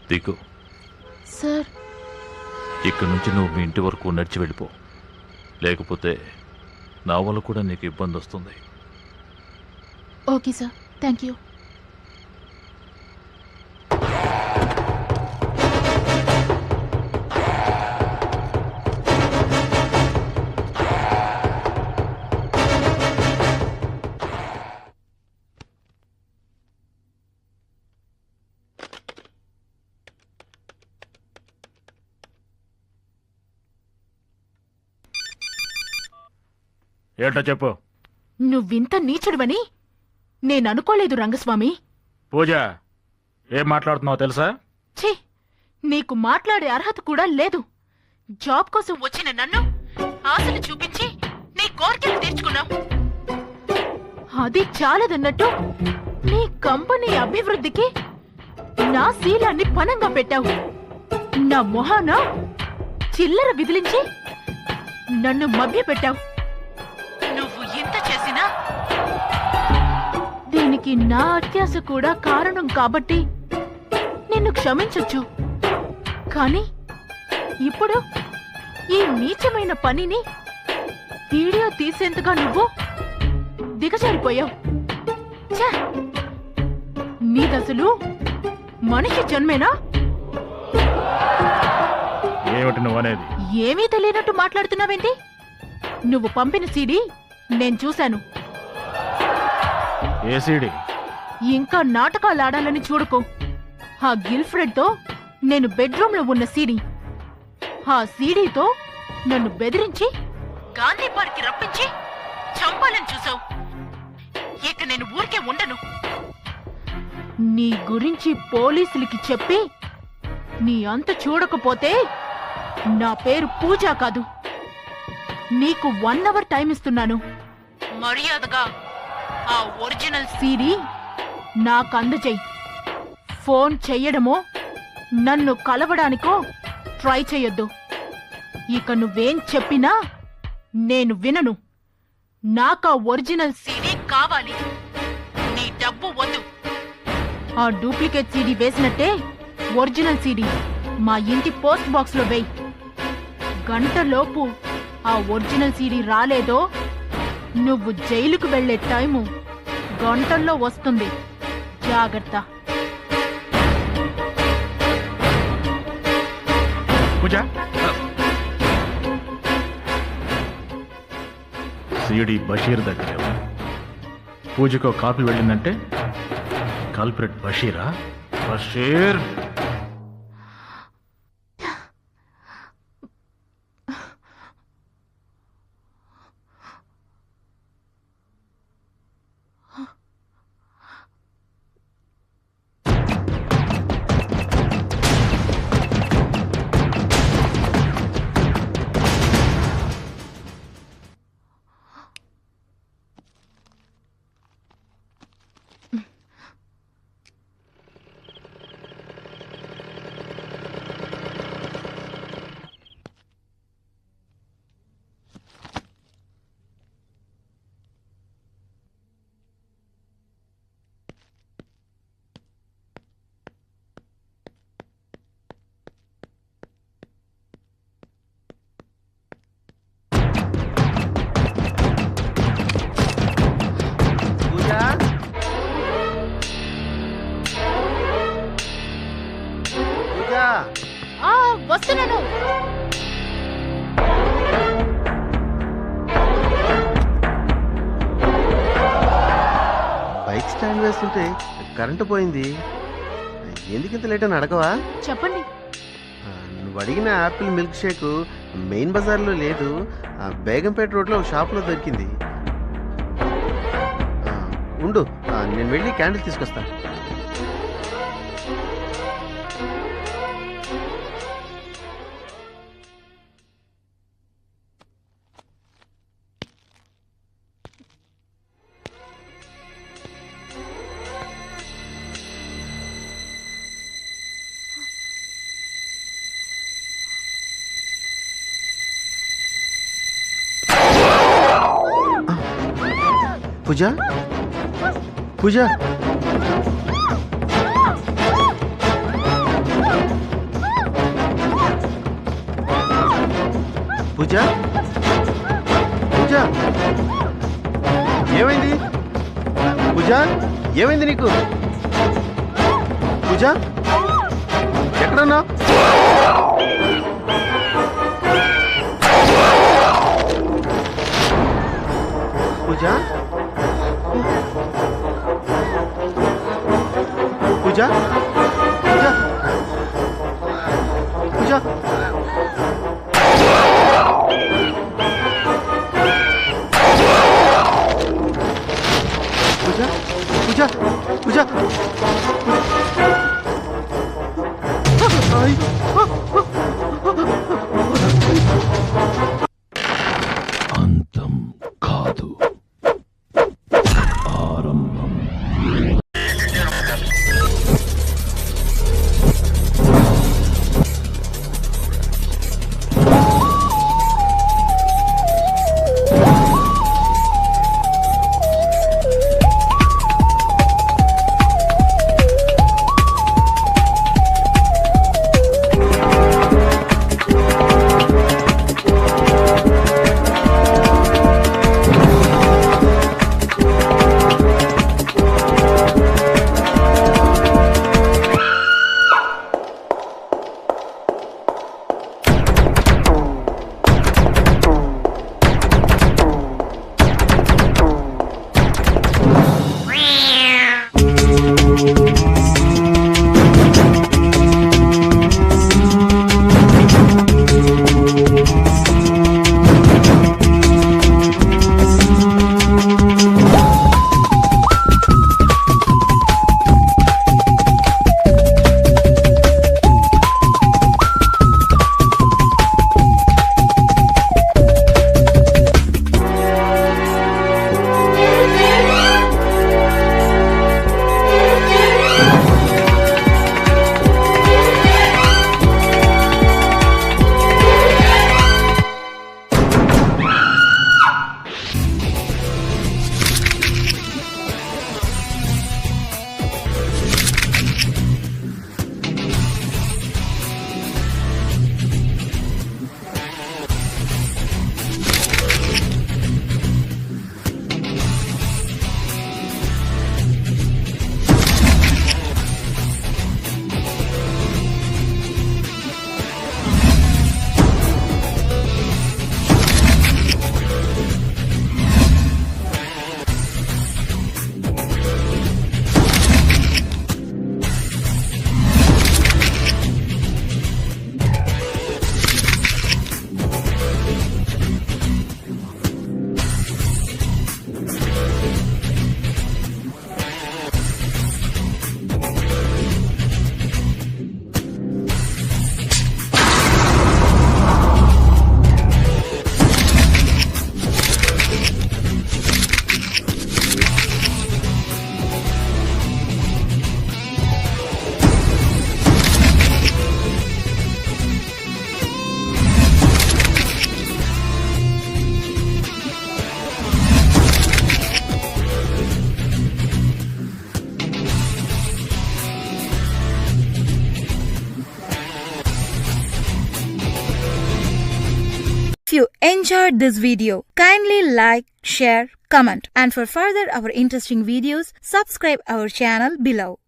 దిగు. సార్, ఇక్కడి నుంచి నువ్వు మీ ఇంటి వరకు నడిచి వెళ్ళిపో. లేకపోతే నా వల్ల కూడా నీకు ఇబ్బంది వస్తుంది. Okay sir, thank you. ఏంటో చెప్పు. నువ్వింత నీచుడువని నేననుకోలేదు రంగస్వామి. పూజ, ఏం మాట్లాడుతున్నావో తెలుసా? ఛీ, నీకు మాట్లాడే అర్హత కూడా లేదు. జాబ్ కోసం వచ్చిన నన్ను ఆశలు చూపించి నీ కోరికలు తీర్చుకున్నావు. అది చాలదన్నట్టు నీ కంపెనీ అభివృద్ధికి నా శీలాన్ని పణంగా పెట్టావు. నా మొహాన చిల్లర విదిలించి నన్ను మభ్యపెట్టావు. నువ్వు ఇంత చేసినా దీనికి నా అత్యాశ కూడా కారణం కాబట్టి నిన్ను క్షమించొచ్చు. కానీ ఇప్పుడు ఈ నీచమైన పనిని వీడియో తీసేంతగా నువ్వు దిగజారిపోయావు. ఛ! నీదసలు మనిషి జన్మేనా? ఏమిటి నువ్వనేది? ఏమీ తెలియనట్టు మాట్లాడుతున్నావేంటి? నువ్వు పంపిన సీడీ నేను చూశాను. ఏ సీడీ? ఇంకా నాటకాలు ఆడాలని చూడకు. ఆ గిల్ఫ్రెడ్ తో నేను బెడ్రూమ్ లో ఉన్న సీడీ. ఆ సీడీతో నన్ను బెదిరించి గాంధీ పార్క్ రప్పించి చంపాలని చూసావు. ఇక నేను ఊరికే ఉండను. నీ గురించి పోలీసులకి చెప్పి నీ అంత చూడకపోతే నా పేరు పూజ కాదు. నీకు 1 అవర్ టైం ఇస్తున్నాను. మర్యాదగా ఆ ఒరిజినల్ సీడీ నాకు అందజేయి. ఫోన్ చెయ్యడమో నన్ను కలవడానికో ట్రై చెయ్యొద్దు. ఇక నువ్వేం చెప్పినా నేను వినను. నాకా ఒరిజినల్ సీడీ కావాలి. నీ డబ్బు వద్దు. ఆ డూప్లికేట్ సీడీ వేసినట్టే ఒరిజినల్ సీడీ మా ఇంటి పోస్ట్ బాక్స్ లో వేయి. గంటలోపు ఆ ఒరిజినల్ సీడీ రాలేదో నువ్వు జైలుకు వెళ్లే టైము గంటల్లో వస్తుంది. జాగ్రత్త. పూజ, సిడి బషీర్ దగ్గర పూజకు కాపీ వెళ్ళిందంటే కాల్పరేట్ బషీరా? బషీర్ వస్తున్నాను. బైక్ స్టాండ్ వేస్తుంటే కరెంటు పోయింది. ఎందుకింత లేట్ అని అడగవా? చెప్పండి. నువ్వు అడిగిన యాపిల్ మిల్క్ షేక్ మెయిన్ బజార్లో లేదు, బేగంపేట రోడ్లో షాప్లో దొరికింది. ఉండు, నేను వెళ్ళి క్యాండిల్ తీసుకొస్తా. పూజ, పూజ, పూజ పూజ ఏమైంది పూజ ఏమైంది నీకు పూజ ఎక్కడన్నా పూజ పూజ పూజ పూజ పూజ పూజ పూజ అంతం కాదు ఆరంభం. If you enjoyed this video, kindly like, share, comment, and for further our interesting videos, subscribe our channel below.